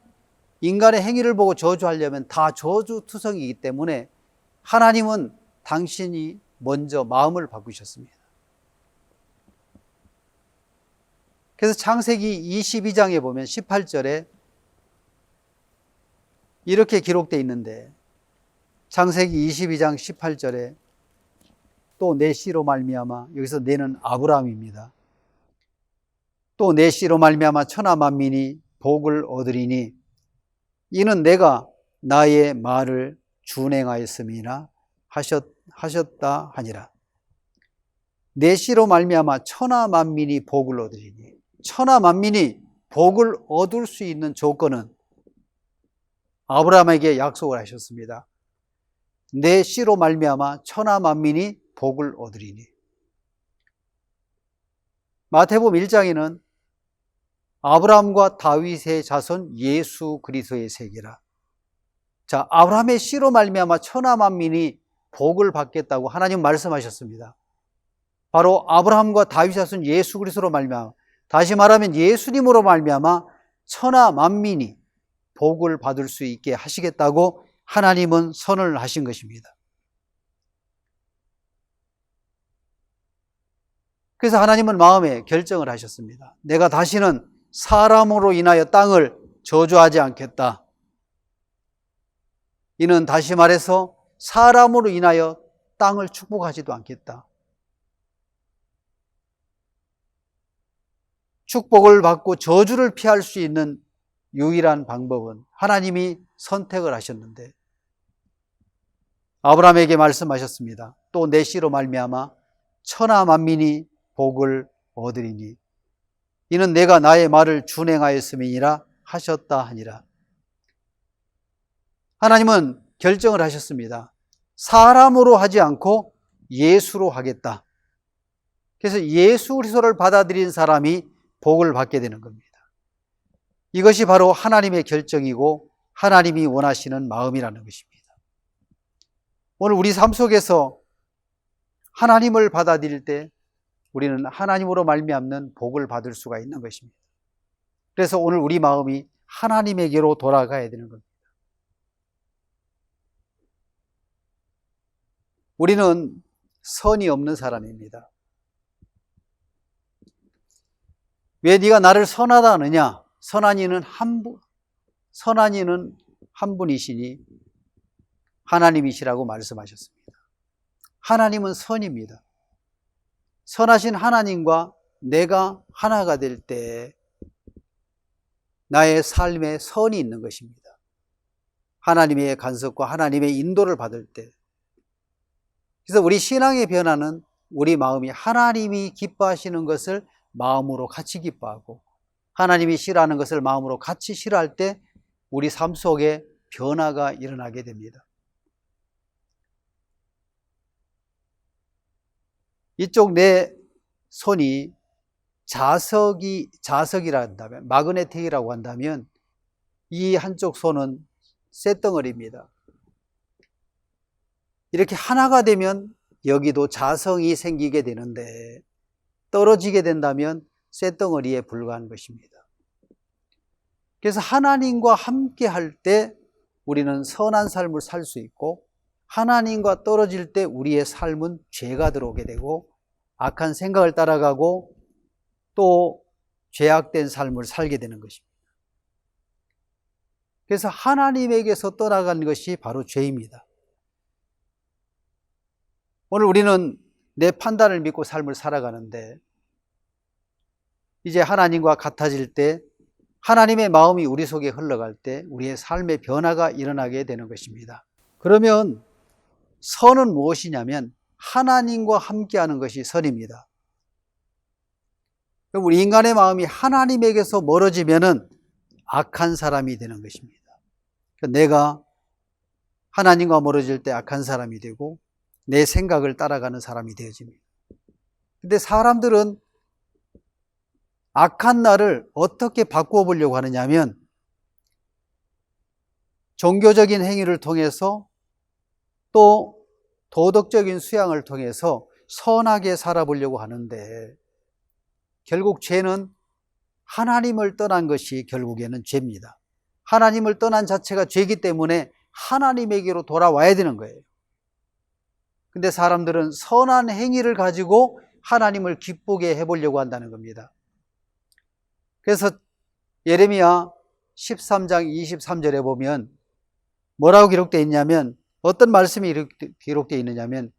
인간의 행위를 보고 저주하려면 다 저주투성이기 때문에 하나님은 당신이 먼저 마음을 바꾸셨습니다. 그래서 창세기 22장에 보면 18절에 이렇게 기록되어 있는데 창세기 22장 18절에 또 내 씨로 말미암아, 여기서 내는 아브라함입니다. 또 내 씨로 말미암아 천하 만민이 복을 얻으리니 이는 내가 나의 말을 준행하였음이나 하셨다 하니라. 내 씨로 말미암아 천하 만민이 복을 얻으리니, 천하 만민이 복을 얻을 수 있는 조건은 아브라함에게 약속을 하셨습니다. 내 씨로 말미암아 천하 만민이 복을 얻으리니. 마태복음 1장에는 아브라함과 다윗의 자손 예수 그리스도의 세계라. 자, 아브라함의 씨로 말미암아 천하 만민이 복을 받겠다고 하나님 말씀하셨습니다. 바로 아브라함과 다윗 자손 예수 그리스도로 말미암아, 다시 말하면 예수님으로 말미암아 천하 만민이 복을 받을 수 있게 하시겠다고 하나님은 선언을 하신 것입니다. 그래서 하나님은 마음에 결정을 하셨습니다. 내가 다시는 사람으로 인하여 땅을 저주하지 않겠다. 이는 다시 말해서 사람으로 인하여 땅을 축복하지도 않겠다. 축복을 받고 저주를 피할 수 있는 유일한 방법은 하나님이 선택을 하셨는데 아브라함에게 말씀하셨습니다. 또 내 씨로 말미암아 천하 만민이 복을 얻으리니 이는 내가 나의 말을 준행하였음이니라 하셨다 하니라. 하나님은 결정을 하셨습니다. 사람으로 하지 않고 예수로 하겠다. 그래서 예수 그리스도를 받아들인 사람이 복을 받게 되는 겁니다. 이것이 바로 하나님의 결정이고 하나님이 원하시는 마음이라는 것입니다. 오늘 우리 삶 속에서 하나님을 받아들일 때 우리는 하나님으로 말미암는 복을 받을 수가 있는 것입니다. 그래서 오늘 우리 마음이 하나님에게로 돌아가야 되는 겁니다. 우리는 선이 없는 사람입니다. 왜 네가 나를 선하다 하느냐? 선한 이는 한 분이시니 하나님이시라고 말씀하셨습니다. 하나님은 선입니다. 선하신 하나님과 내가 하나가 될 때 나의 삶에 선이 있는 것입니다. 하나님의 간섭과 하나님의 인도를 받을 때. 그래서 우리 신앙의 변화는 우리 마음이 하나님이 기뻐하시는 것을 마음으로 같이 기뻐하고 하나님이 싫어하는 것을 마음으로 같이 싫어할 때 우리 삶 속에 변화가 일어나게 됩니다. 이쪽 내 손이 자석이라 한다면, 마그네틱이라고 한다면 이 한쪽 손은 쇳덩어리입니다. 이렇게 하나가 되면 여기도 자성이 생기게 되는데 떨어지게 된다면 쇳덩어리에 불과한 것입니다. 그래서 하나님과 함께 할 때 우리는 선한 삶을 살 수 있고 하나님과 떨어질 때 우리의 삶은 죄가 들어오게 되고 악한 생각을 따라가고 또 죄악된 삶을 살게 되는 것입니다. 그래서 하나님에게서 떠나가는 것이 바로 죄입니다. 오늘 우리는 내 판단을 믿고 삶을 살아가는데 이제 하나님과 같아질 때 하나님의 마음이 우리 속에 흘러갈 때 우리의 삶의 변화가 일어나게 되는 것입니다. 그러면 선은 무엇이냐면 하나님과 함께하는 것이 선입니다. 우리 인간의 마음이 하나님에게서 멀어지면은 악한 사람이 되는 것입니다. 내가 하나님과 멀어질 때 악한 사람이 되고 내 생각을 따라가는 사람이 되어집니다. 근데 사람들은 악한 나를 어떻게 바꾸어 보려고 하느냐 하면 종교적인 행위를 통해서 또 도덕적인 수양을 통해서 선하게 살아보려고 하는데 결국 죄는 하나님을 떠난 것이 결국에는 죄입니다. 하나님을 떠난 자체가 죄이기 때문에 하나님에게로 돌아와야 되는 거예요. 근데 사람들은 선한 행위를 가지고 하나님을 기쁘게 해보려고 한다는 겁니다. 그래서 예레미야 13장 23절에 보면 뭐라고 기록되어 있냐면 어떤 말씀이 기록되어 있느냐면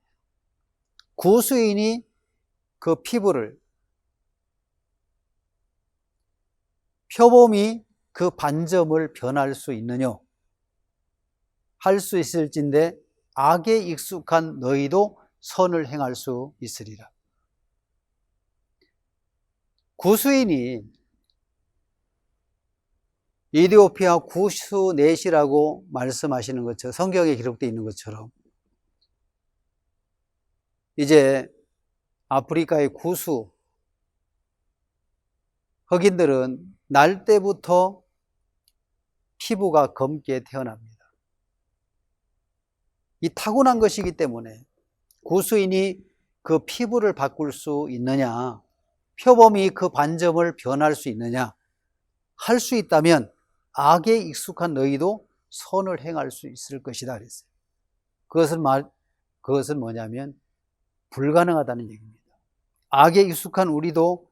구수인이 그 피부를 표범이 그 반점을 변할 수 있느냐 할 수 있을진데 악에 익숙한 너희도 선을 행할 수 있으리라. 구수인이 이디오피아 구수넷이라고 말씀하시는 것처럼 성경에 기록되어 있는 것처럼 이제 아프리카의 구수 흑인들은 날 때부터 피부가 검게 태어납니다. 이 타고난 것이기 때문에 구수인이 그 피부를 바꿀 수 있느냐, 표범이 그 반점을 변할 수 있느냐, 할 수 있다면 악에 익숙한 너희도 선을 행할 수 있을 것이다 그랬어요. 그것은 뭐냐면 불가능하다는 얘기입니다. 악에 익숙한 우리도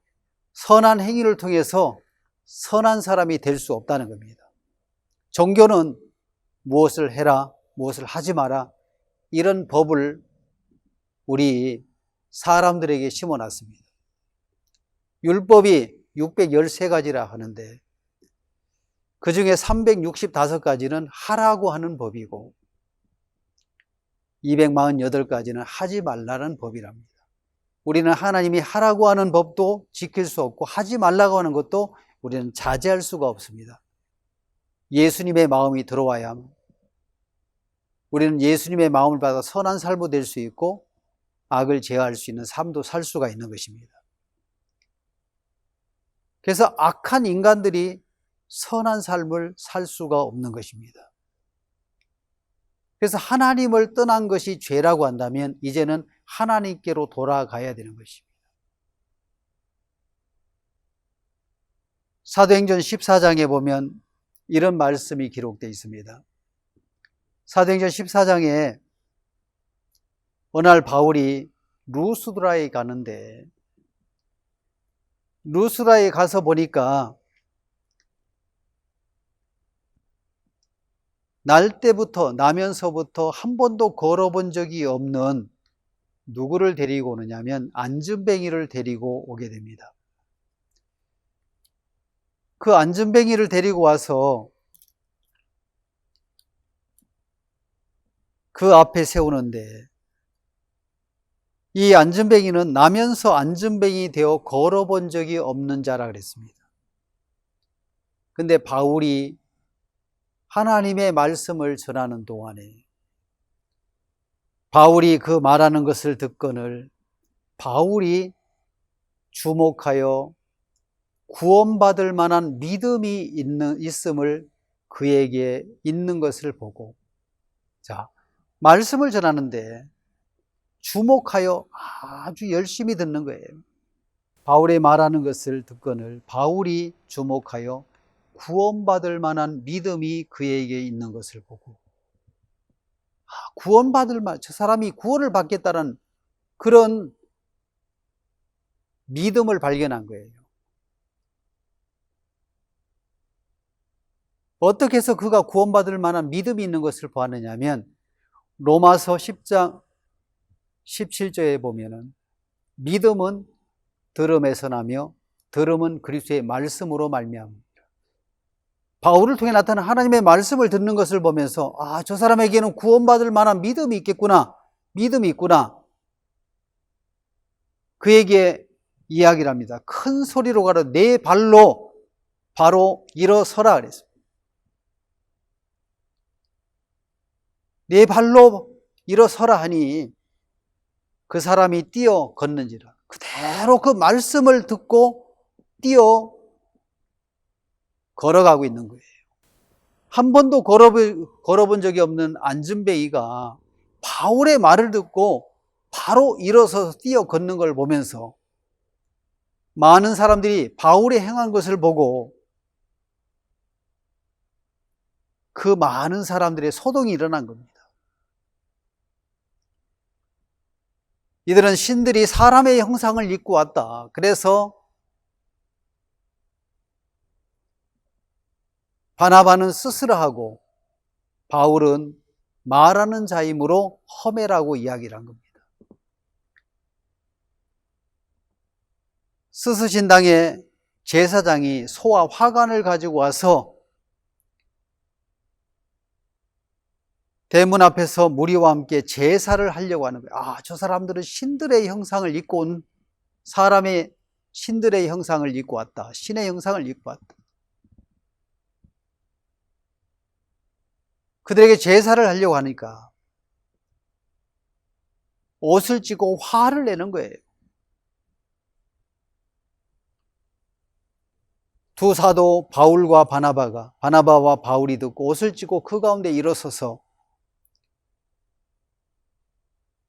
선한 행위를 통해서 선한 사람이 될 수 없다는 겁니다. 종교는 무엇을 해라, 무엇을 하지 마라 이런 법을 우리 사람들에게 심어놨습니다. 율법이 613가지라 하는데 그 중에 365가지는 하라고 하는 법이고 248가지는 하지 말라는 법이랍니다. 우리는 하나님이 하라고 하는 법도 지킬 수 없고 하지 말라고 하는 것도 우리는 자제할 수가 없습니다. 예수님의 마음이 들어와야 우리는 예수님의 마음을 받아 선한 삶도 될 수 있고 악을 제어할 수 있는 삶도 살 수가 있는 것입니다. 그래서 악한 인간들이 선한 삶을 살 수가 없는 것입니다. 그래서 하나님을 떠난 것이 죄라고 한다면 이제는 하나님께로 돌아가야 되는 것입니다. 사도행전 14장에 보면 이런 말씀이 기록되어 있습니다. 사도행전 14장에 어느 날 바울이 루스드라에 가는데 루스드라에 가서 보니까 날 때부터 나면서부터 한 번도 걸어본 적이 없는 누구를 데리고 오느냐면 안진뱅이를 데리고 오게 됩니다. 그 안진뱅이를 데리고 와서 그 앞에 세우는데 이 안진뱅이는 나면서 안진뱅이 되어 걸어본 적이 없는 자라 그랬습니다. 근데 바울이 하나님의 말씀을 전하는 동안에 바울이 그 말하는 것을 듣거늘 바울이 주목하여 구원받을 만한 믿음이 있음을 그에게 있는 것을 보고 자, 말씀을 전하는데 주목하여 아주 열심히 듣는 거예요. 바울의 말하는 것을 듣거늘 바울이 주목하여 구원받을 만한 믿음이 그에게 있는 것을 보고 저 사람이 구원을 받겠다는 그런 믿음을 발견한 거예요. 어떻게 해서 그가 구원받을 만한 믿음이 있는 것을 보았느냐 하면 로마서 10장 17절에 보면은 믿음은 들음에서 나며 들음은 그리스도의 말씀으로 말미암습니다. 바울을 통해 나타난 하나님의 말씀을 듣는 것을 보면서 저 사람에게는 구원받을 만한 믿음이 있겠구나. 믿음이 있구나. 그에게 이야기를 합니다. 큰 소리로 가라 내 발로 바로 일어서라 그랬습니다. 내 발로 일어서라 하니 그 사람이 뛰어 걷는지라. 그대로 그 말씀을 듣고 뛰어 걸어가고 있는 거예요. 한 번도 걸어본 적이 없는 안준뱅이가 바울의 말을 듣고 바로 일어서서 뛰어 걷는 걸 보면서 많은 사람들이 바울이 행한 것을 보고 그 많은 사람들의 소동이 일어난 겁니다. 이들은 신들이 사람의 형상을 입고 왔다. 그래서 바나바는 스스로하고 바울은 말하는 자이므로 험해라고 이야기를 한 겁니다. 스스신당의 제사장이 소와 화관을 가지고 와서 대문 앞에서 무리와 함께 제사를 하려고 하는 거예요. 저 사람들은 신들의 형상을 입고 온 사람의 신들의 형상을 입고 왔다. 신의 형상을 입고 왔다. 그들에게 제사를 하려고 하니까 옷을 찢고 화를 내는 거예요. 두 사도 바울과 바나바와 바울이 듣고 옷을 찢고 그 가운데 일어서서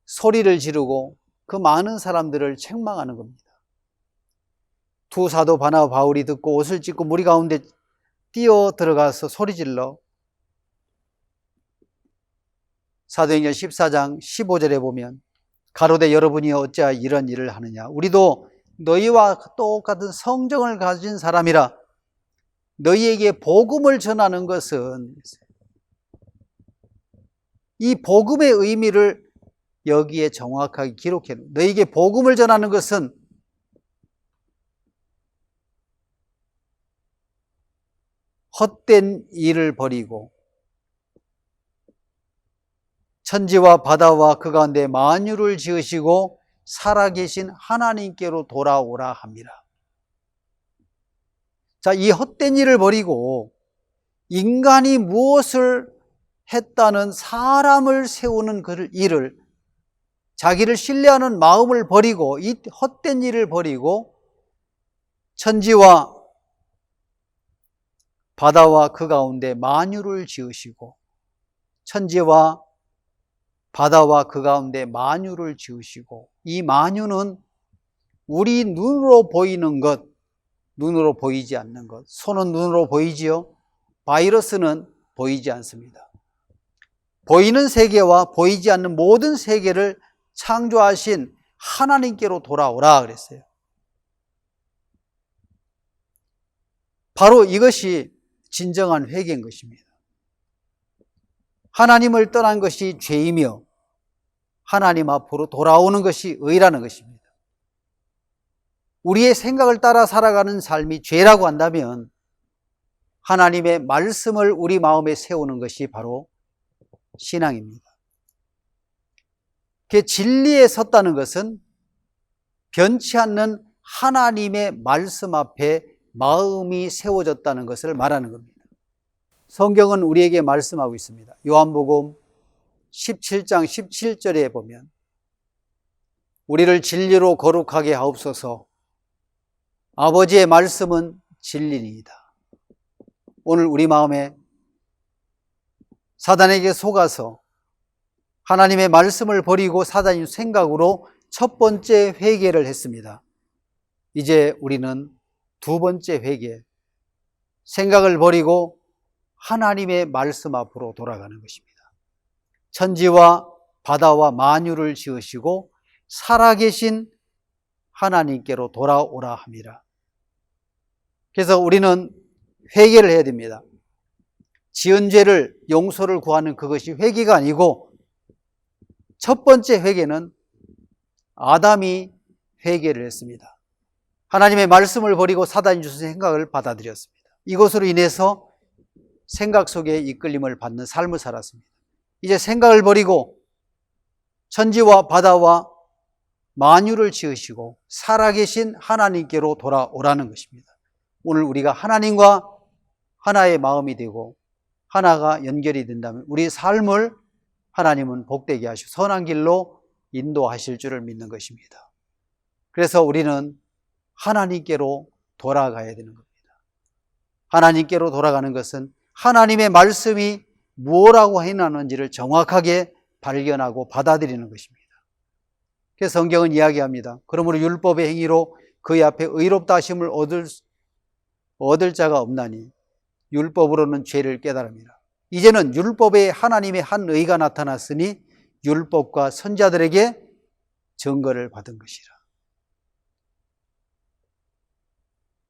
소리를 지르고 그 많은 사람들을 책망하는 겁니다. 두 사도 바나바 바울이 듣고 옷을 찢고 무리 가운데 뛰어 들어가서 소리질러 사도행전 14장 15절에 보면 가로되 여러분이 어찌하여 이런 일을 하느냐 우리도 너희와 똑같은 성정을 가진 사람이라 너희에게 복음을 전하는 것은 이 복음의 의미를 여기에 정확하게 기록해 놓은 너희에게 복음을 전하는 것은 헛된 일을 버리고 천지와 바다와 그 가운데 만유를 지으시고 살아계신 하나님께로 돌아오라 합니다. 자, 이 헛된 일을 버리고 인간이 무엇을 했다는 사람을 세우는 그 일을 자기를 신뢰하는 마음을 버리고 이 헛된 일을 버리고 천지와 바다와 그 가운데 만유를 지으시고 천지와 바다와 그 가운데 만유를 지으시고 이 만유는 우리 눈으로 보이는 것, 눈으로 보이지 않는 것. 손은 눈으로 보이지요? 바이러스는 보이지 않습니다. 보이는 세계와 보이지 않는 모든 세계를 창조하신 하나님께로 돌아오라 그랬어요. 바로 이것이 진정한 회개인 것입니다. 하나님을 떠난 것이 죄이며 하나님 앞으로 돌아오는 것이 의라는 것입니다. 우리의 생각을 따라 살아가는 삶이 죄라고 한다면 하나님의 말씀을 우리 마음에 세우는 것이 바로 신앙입니다. 그 진리에 섰다는 것은 변치 않는 하나님의 말씀 앞에 마음이 세워졌다는 것을 말하는 겁니다. 성경은 우리에게 말씀하고 있습니다. 요한복음 17장 17절에 보면 우리를 진리로 거룩하게 하옵소서 아버지의 말씀은 진리니이다. 오늘 우리 마음에 사단에게 속아서 하나님의 말씀을 버리고 사단의 생각으로 첫 번째 회개를 했습니다. 이제 우리는 두 번째 회개, 생각을 버리고 하나님의 말씀 앞으로 돌아가는 것입니다. 천지와 바다와 만유를 지으시고 살아계신 하나님께로 돌아오라 함이라. 그래서 우리는 회개를 해야 됩니다. 지은 죄를 용서를 구하는 그것이 회개가 아니고, 첫 번째 회개는 아담이 회개를 했습니다. 하나님의 말씀을 버리고 사단이 주신 생각을 받아들였습니다. 이것으로 인해서 생각 속에 이끌림을 받는 삶을 살았습니다. 이제 생각을 버리고 천지와 바다와 만유를 지으시고 살아계신 하나님께로 돌아오라는 것입니다. 오늘 우리가 하나님과 하나의 마음이 되고 하나가 연결이 된다면 우리 삶을 하나님은 복되게 하시고 선한 길로 인도하실 줄을 믿는 것입니다. 그래서 우리는 하나님께로 돌아가야 되는 겁니다. 하나님께로 돌아가는 것은 하나님의 말씀이 무엇라고 해놨는지를 정확하게 발견하고 받아들이는 것입니다. 그래서 성경은 이야기합니다. 그러므로 율법의 행위로 그의 앞에 의롭다 하심을 얻을 자가 없나니 율법으로는 죄를 깨달음이라. 이제는 율법에 하나님의 한 의가 나타났으니 율법과 선자들에게 증거를 받은 것이라.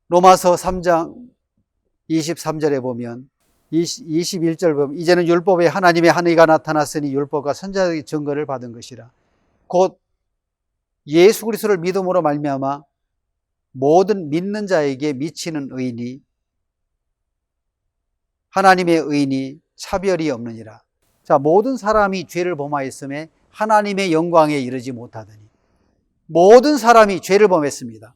로마서 3장 23절에 보면 21절 보면 이제는 율법에 하나님의 한 의가 나타났으니 율법과 선자들에게 증거를 받은 것이라. 곧 예수 그리스도를 믿음으로 말미암아 모든 믿는 자에게 미치는 의인이 하나님의 의인이 차별이 없느니라. 자, 모든 사람이 죄를 범하였음에 하나님의 영광에 이르지 못하더니, 모든 사람이 죄를 범했습니다.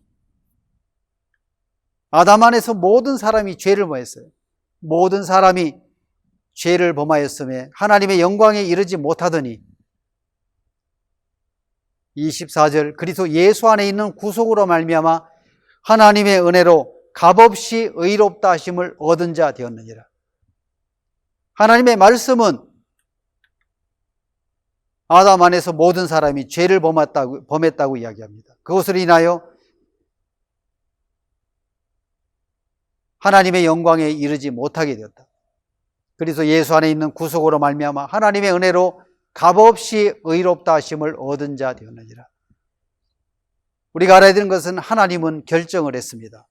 아담 안에서 모든 사람이 죄를 범했어요. 모든 사람이 죄를 범하였음에 하나님의 영광에 이르지 못하더니, 24절 그리스도 예수 안에 있는 구속으로 말미암아 하나님의 은혜로 값없이 의롭다 하심을 얻은 자 되었느니라. 하나님의 말씀은 아담 안에서 모든 사람이 죄를 범했다고 이야기합니다. 그것으로 인하여 하나님의 영광에 이르지 못하게 되었다. 그래서 예수 안에 있는 구속으로 말미암아 하나님의 은혜로 값없이 의롭다 하심을 얻은 자 되었느니라. 우리가 알아야 되는 것은 하나님은 결정을 했습니다.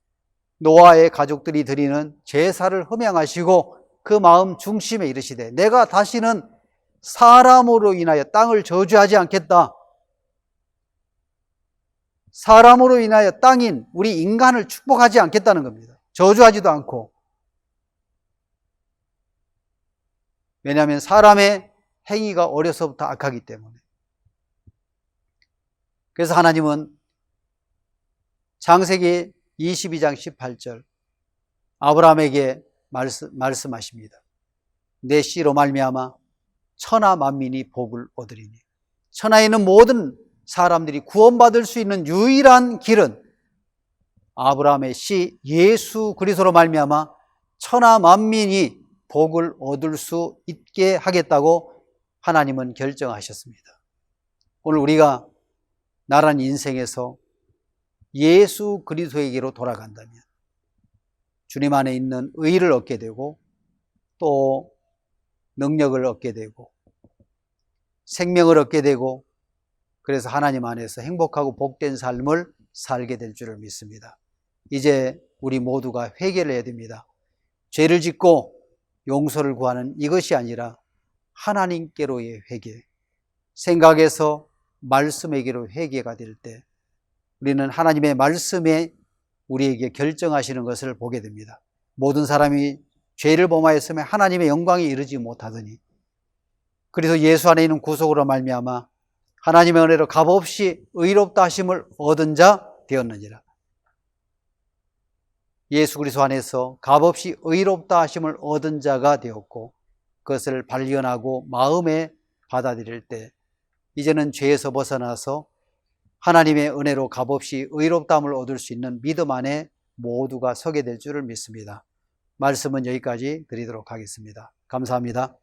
노아의 가족들이 드리는 제사를 흠양하시고 그 마음 중심에 이르시되 내가 다시는 사람으로 인하여 땅을 저주하지 않겠다. 사람으로 인하여 땅인 우리 인간을 축복하지 않겠다는 겁니다. 저주하지도 않고. 왜냐하면 사람의 행위가 어려서부터 악하기 때문에. 그래서 하나님은 창세기 22장 18절 아브라함에게 말씀하십니다. 내 씨로 말미암아 천하 만민이 복을 얻으리니. 천하에 있는 모든 사람들이 구원받을 수 있는 유일한 길은 아브라함의 씨 예수 그리스도로 말미암아 천하 만민이 복을 얻을 수 있게 하겠다고 하나님은 결정하셨습니다. 오늘 우리가 나란 인생에서 예수 그리스도에게로 돌아간다면 주님 안에 있는 의를 얻게 되고 또 능력을 얻게 되고 생명을 얻게 되고 그래서 하나님 안에서 행복하고 복된 삶을 살게 될 줄을 믿습니다. 이제 우리 모두가 회개를 해야 됩니다. 죄를 짓고 용서를 구하는 이것이 아니라 하나님께로의 회개, 생각에서 말씀에게로 회개가 될 때 우리는 하나님의 말씀에 우리에게 결정하시는 것을 보게 됩니다. 모든 사람이 죄를 범하였으면 하나님의 영광에 이르지 못하더니 그래서 예수 안에 있는 구속으로 말미암아 하나님의 은혜로 값없이 의롭다 하심을 얻은 자 되었느니라. 예수 그리스도 안에서 값없이 의롭다 하심을 얻은 자가 되었고 그것을 발견하고 마음에 받아들일 때 이제는 죄에서 벗어나서 하나님의 은혜로 값없이 의롭다함을 얻을 수 있는 믿음 안에 모두가 서게 될 줄을 믿습니다. 말씀은 여기까지 드리도록 하겠습니다. 감사합니다.